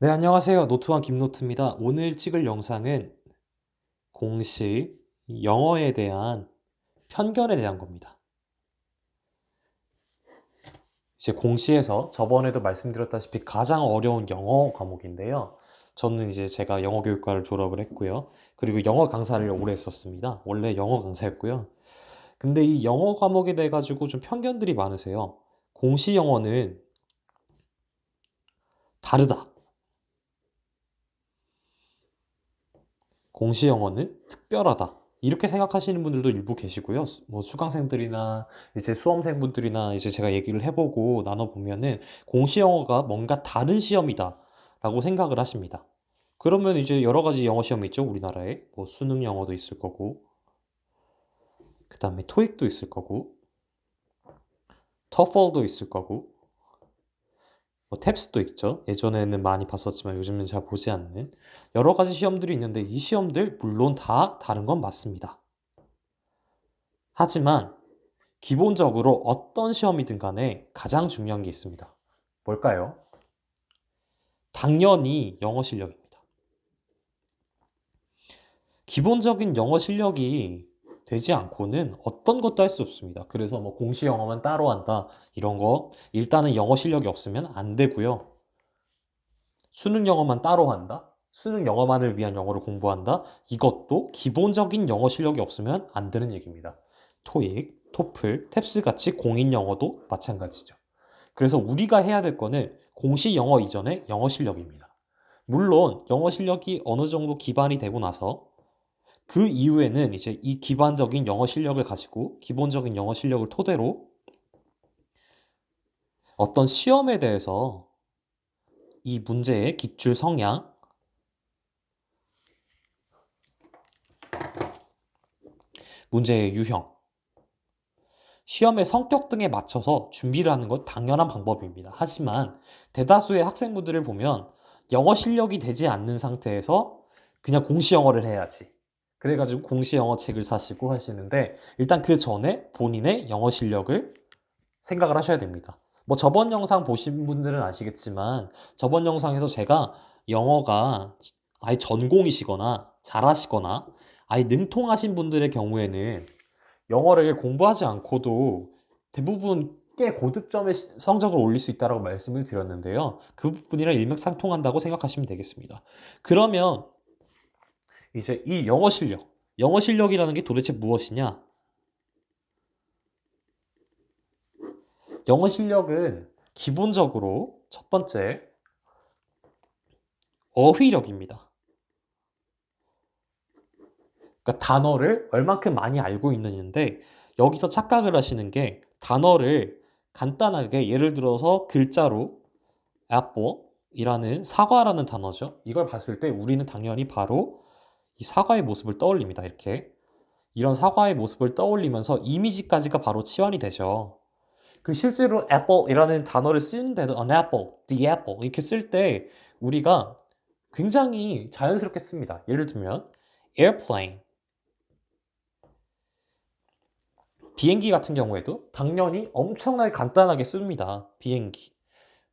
네, 안녕하세요. 노트왕 김노트입니다. 오늘 찍을 영상은 공시, 영어에 대한 편견에 대한 겁니다. 이제 공시에서 저번에도 말씀드렸다시피 가장 어려운 영어 과목인데요. 저는 이제 제가 영어 교육과를 졸업을 했고요. 그리고 영어 강사를 오래 했었습니다. 원래 영어 강사였고요. 근데 이 영어 과목에 대해 가지고 좀 편견들이 많으세요. 공시 영어는 다르다. 공시 영어는 특별하다. 이렇게 생각하시는 분들도 일부 계시고요. 뭐 수강생들이나 이제 수험생분들이나 이제 제가 얘기를 해보고 나눠보면은 공시 영어가 뭔가 다른 시험이다라고 생각을 하십니다. 그러면 이제 여러 가지 영어 시험이 있죠, 우리나라에. 뭐 수능 영어도 있을 거고, 그 다음에 토익도 있을 거고, 터플도 있을 거고, 뭐 탭스도 있죠. 예전에는 많이 봤었지만 요즘은 잘 보지 않는 여러 가지 시험들이 있는데 이 시험들 물론 다 다른 건 맞습니다. 하지만 기본적으로 어떤 시험이든 간에 가장 중요한 게 있습니다. 뭘까요? 당연히 영어 실력입니다. 기본적인 영어 실력이 되지 않고는 어떤 것도 할 수 없습니다. 그래서 뭐 공시 영어만 따로 한다 이런 거 일단은 영어 실력이 없으면 안 되고요. 수능 영어만 따로 한다? 수능 영어만을 위한 영어를 공부한다? 이것도 기본적인 영어 실력이 없으면 안 되는 얘기입니다. 토익, 토플, 탭스 같이 공인 영어도 마찬가지죠. 그래서 우리가 해야 될 거는 공시 영어 이전의 영어 실력입니다. 물론 영어 실력이 어느 정도 기반이 되고 나서 그 이후에는 이제 이 기반적인 영어 실력을 가지고 기본적인 영어 실력을 토대로 어떤 시험에 대해서 이 문제의 기출 성향, 문제의 유형, 시험의 성격 등에 맞춰서 준비를 하는 건 당연한 방법입니다. 하지만 대다수의 학생분들을 보면 영어 실력이 되지 않는 상태에서 그냥 공시 영어를 해야지. 그래가지고 공시 영어 책을 사시고 하시는데 일단 그 전에 본인의 영어 실력을 생각을 하셔야 됩니다. 뭐 저번 영상 보신 분들은 아시겠지만 저번 영상에서 제가 영어가 아예 전공이시거나 잘하시거나 아예 능통하신 분들의 경우에는 영어를 공부하지 않고도 대부분 꽤 고득점의 성적을 올릴 수 있다고 말씀을 드렸는데요. 그 부분이랑 일맥상통한다고 생각하시면 되겠습니다. 그러면 이제 이 영어 실력이라는 게 도대체 무엇이냐? 영어 실력은 기본적으로 첫 번째 어휘력입니다. 그러니까 단어를 얼만큼 많이 알고 있느냐인데 여기서 착각을 하시는 게 단어를 간단하게 예를 들어서 글자로 apple이라는 사과라는 단어죠. 이걸 봤을 때 우리는 당연히 바로 이 사과의 모습을 떠올립니다. 이렇게 이런 사과의 모습을 떠올리면서 이미지까지가 바로 치환이 되죠. 그 실제로 apple이라는 단어를 쓰는데도 an apple, the apple 이렇게 쓸 때 우리가 굉장히 자연스럽게 씁니다. 예를 들면 airplane, 비행기 같은 경우에도 당연히 엄청나게 간단하게 씁니다. 비행기.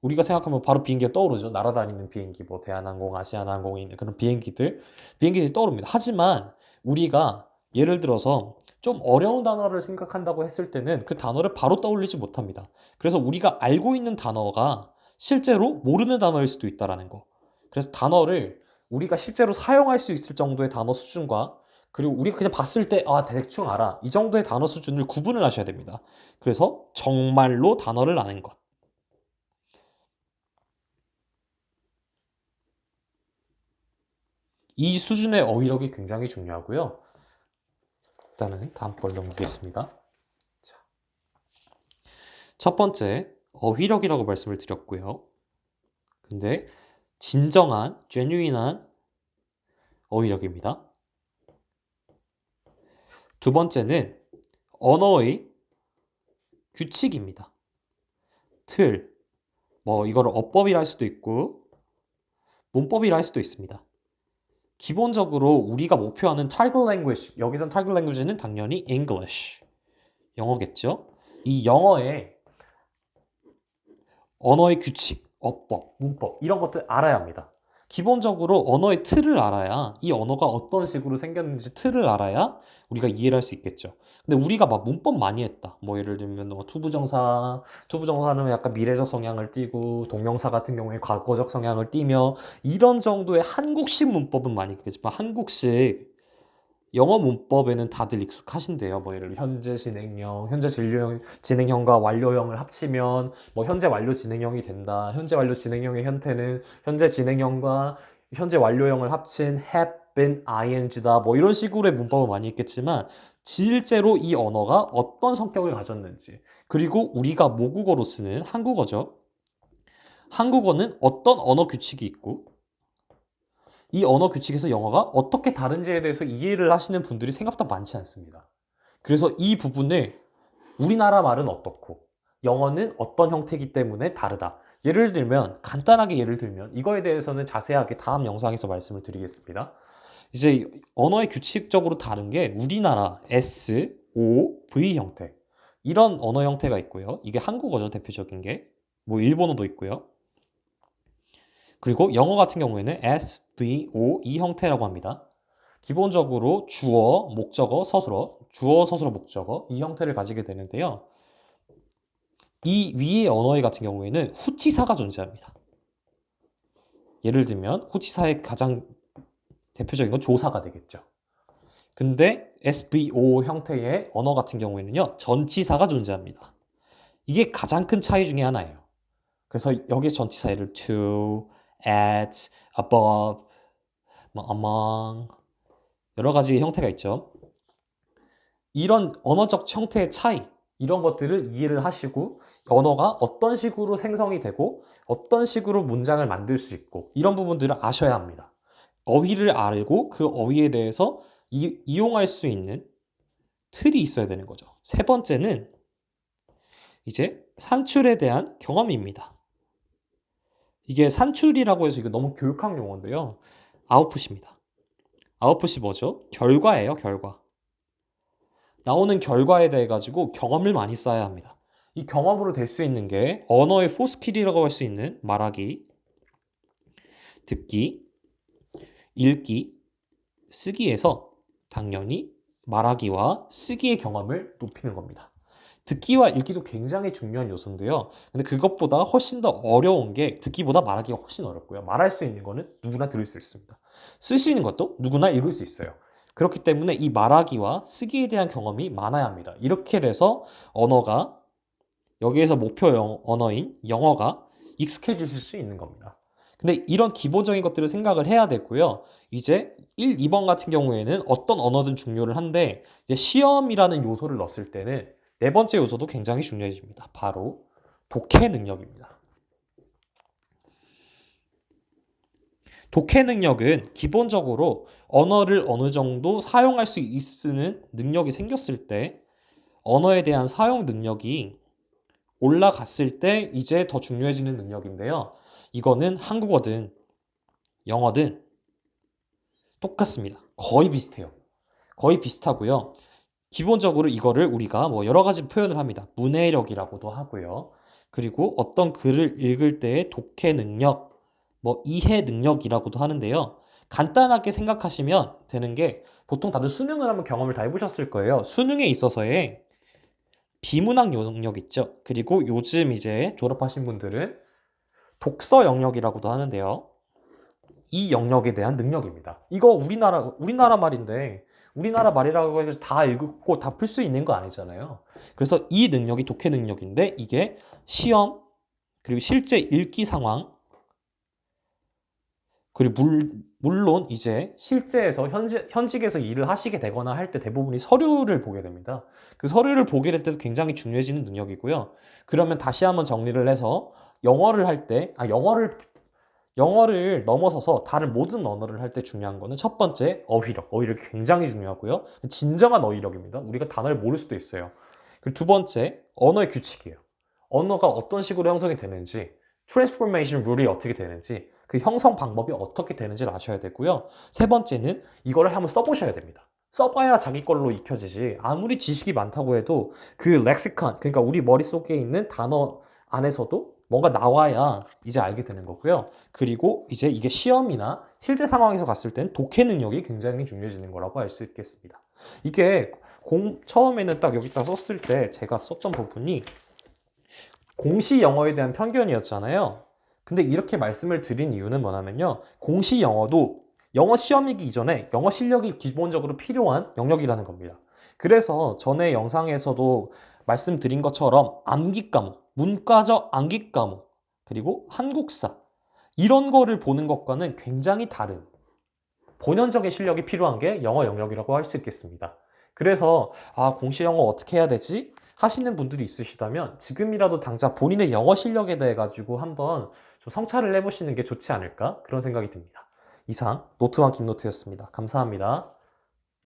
우리가 생각하면 바로 비행기가 떠오르죠. 날아다니는 비행기, 뭐 대한항공, 아시아나항공에 있는 그런 비행기들이 떠오릅니다. 하지만 우리가 예를 들어서 좀 어려운 단어를 생각한다고 했을 때는 그 단어를 바로 떠올리지 못합니다. 그래서 우리가 알고 있는 단어가 실제로 모르는 단어일 수도 있다라는 거. 그래서 단어를 우리가 실제로 사용할 수 있을 정도의 단어 수준과 그리고 우리가 그냥 봤을 때 아, 대충 알아. 이 정도의 단어 수준을 구분을 하셔야 됩니다. 그래서 정말로 단어를 아는 것. 이 수준의 어휘력이 굉장히 중요하고요. 일단은 다음 걸 넘기겠습니다. 자, 첫 번째, 어휘력이라고 말씀을 드렸고요. 근데 진정한, genuine한 어휘력입니다. 두 번째는 언어의 규칙입니다. 틀, 뭐 이거를 어법이라 할 수도 있고 문법이라 할 수도 있습니다. 기본적으로 우리가 목표하는 target language, 여기선 target language는 당연히 English, 영어겠죠? 이 영어의 언어의 규칙, 어법, 문법 이런 것들 알아야 합니다. 기본적으로 언어의 틀을 알아야 이 언어가 어떤 식으로 생겼는지 틀을 알아야 우리가 이해를 할 수 있겠죠. 근데 우리가 막 문법 많이 했다. 뭐 예를 들면 뭐 투부정사는 약간 미래적 성향을 띠고 동명사 같은 경우에 과거적 성향을 띠며 이런 정도의 한국식 문법은 많이 했겠지만 한국식 영어 문법에는 다들 익숙하신데요. 뭐 예를 들어 현재 진행형, 현재 진료형, 진행형과 완료형을 합치면 뭐 현재 완료 진행형이 된다. 현재 완료 진행형의 형태는 현재 진행형과 현재 완료형을 합친 have been ing다. 뭐 이런 식으로의 문법을 많이 했겠지만 실제로 이 언어가 어떤 성격을 가졌는지 그리고 우리가 모국어로 쓰는 한국어죠. 한국어는 어떤 언어 규칙이 있고 이 언어 규칙에서 영어가 어떻게 다른지에 대해서 이해를 하시는 분들이 생각보다 많지 않습니다. 그래서 이 부분을 우리나라 말은 어떻고 영어는 어떤 형태이기 때문에 다르다. 예를 들면 간단하게 예를 들면 이거에 대해서는 자세하게 다음 영상에서 말씀을 드리겠습니다. 이제 언어의 규칙적으로 다른 게 우리나라 S, O, V 형태 이런 언어 형태가 있고요. 이게 한국어죠 대표적인 게. 뭐 일본어도 있고요. 그리고 영어 같은 경우에는 S, V, O 이 형태라고 합니다. 기본적으로 주어, 목적어, 서술어, 주어, 서술어, 목적어 이 형태를 가지게 되는데요. 이 위의 언어의 같은 경우에는 후치사가 존재합니다. 예를 들면 후치사의 가장 대표적인 건 조사가 되겠죠. 근데 SVO 형태의 언어 같은 경우에는요. 전치사가 존재합니다. 이게 가장 큰 차이 중에 하나예요. 그래서 여기서 전치사 예를 to, at, above, 뭐 among 여러 가지 형태가 있죠. 이런 언어적 형태의 차이 이런 것들을 이해를 하시고 언어가 어떤 식으로 생성이 되고 어떤 식으로 문장을 만들 수 있고 이런 부분들을 아셔야 합니다. 어휘를 알고 그 어휘에 대해서 이용할 수 있는 틀이 있어야 되는 거죠. 세 번째는 이제 산출에 대한 경험입니다. 이게 산출이라고 해서 이거 너무 교육학 용어인데요. 아웃풋입니다. 아웃풋이 뭐죠? 결과예요, 결과. 나오는 결과에 대해 가지고 경험을 많이 쌓아야 합니다. 이 경험으로 될 수 있는 게 언어의 포스킬이라고 할 수 있는 말하기, 듣기, 읽기, 쓰기에서 당연히 말하기와 쓰기의 경험을 높이는 겁니다. 듣기와 읽기도 굉장히 중요한 요소인데요. 근데 그것보다 훨씬 더 어려운 게 듣기보다 말하기가 훨씬 어렵고요. 말할 수 있는 거는 누구나 들을 수 있습니다. 쓸 수 있는 것도 누구나 읽을 수 있어요. 그렇기 때문에 이 말하기와 쓰기에 대한 경험이 많아야 합니다. 이렇게 돼서 언어가 여기에서 목표 언어인 영어가 익숙해지실 수 있는 겁니다. 근데 이런 기본적인 것들을 생각을 해야 되고요. 이제 1, 2번 같은 경우에는 어떤 언어든 중요를 한데 이제 시험이라는 요소를 넣었을 때는 네 번째 요소도 굉장히 중요해집니다. 바로 독해 능력입니다. 독해 능력은 기본적으로 언어를 어느 정도 사용할 수 있는 능력이 생겼을 때 언어에 대한 사용 능력이 올라갔을 때 이제 더 중요해지는 능력인데요. 이거는 한국어든 영어든 똑같습니다. 거의 비슷해요. 거의 비슷하고요. 기본적으로 이거를 우리가 뭐 여러 가지 표현을 합니다. 문해력이라고도 하고요. 그리고 어떤 글을 읽을 때의 독해 능력, 뭐 이해 능력이라고도 하는데요. 간단하게 생각하시면 되는 게 보통 다들 수능을 한번 경험을 다 해보셨을 거예요. 수능에 있어서의 비문학 영역 있죠. 그리고 요즘 이제 졸업하신 분들은 독서 영역이라고도 하는데요. 이 영역에 대한 능력입니다. 이거 우리나라 말인데 우리나라 말이라고 해서 다 읽고 다 풀 수 있는 거 아니잖아요. 그래서 이 능력이 독해 능력인데 이게 시험 그리고 실제 읽기 상황 그리고 물론 이제 실제에서 현직에서 일을 하시게 되거나 할 때 대부분이 서류를 보게 됩니다. 그 서류를 보게 될 때도 굉장히 중요해지는 능력이고요. 그러면 다시 한번 정리를 해서 영어를 할 때, 영어를 넘어서서 다른 모든 언어를 할 때 중요한 거는 첫 번째 어휘력. 어휘력이 굉장히 중요하고요. 진정한 어휘력입니다. 우리가 단어를 모를 수도 있어요. 그리고 두 번째 언어의 규칙이에요. 언어가 어떤 식으로 형성이 되는지, 트랜스포메이션 룰이 어떻게 되는지, 그 형성 방법이 어떻게 되는지를 아셔야 되고요. 세 번째는 이거를 한번 써보셔야 됩니다. 써봐야 자기 걸로 익혀지지. 아무리 지식이 많다고 해도 그 렉시컨, 그러니까 우리 머릿속에 있는 단어 안에서도 뭔가 나와야 이제 알게 되는 거고요. 그리고 이제 이게 시험이나 실제 상황에서 갔을 땐 독해 능력이 굉장히 중요해지는 거라고 할 수 있겠습니다. 이게 처음에는 딱 여기다 썼을 때 제가 썼던 부분이 공시 영어에 대한 편견이었잖아요. 근데 이렇게 말씀을 드린 이유는 뭐냐면요. 공시 영어도 영어 시험이기 이전에 영어 실력이 기본적으로 필요한 영역이라는 겁니다. 그래서 전에 영상에서도 말씀드린 것처럼 암기 과목, 문과적 암기 과목, 그리고 한국사 이런 거를 보는 것과는 굉장히 다른 본연적인 실력이 필요한 게 영어 영역이라고 할 수 있겠습니다. 그래서 공시 영어 어떻게 해야 되지? 하시는 분들이 있으시다면 지금이라도 당장 본인의 영어 실력에 대해 가지고 한번 좀 성찰을 해보시는 게 좋지 않을까? 그런 생각이 듭니다. 이상 노트왕 김노트였습니다. 감사합니다.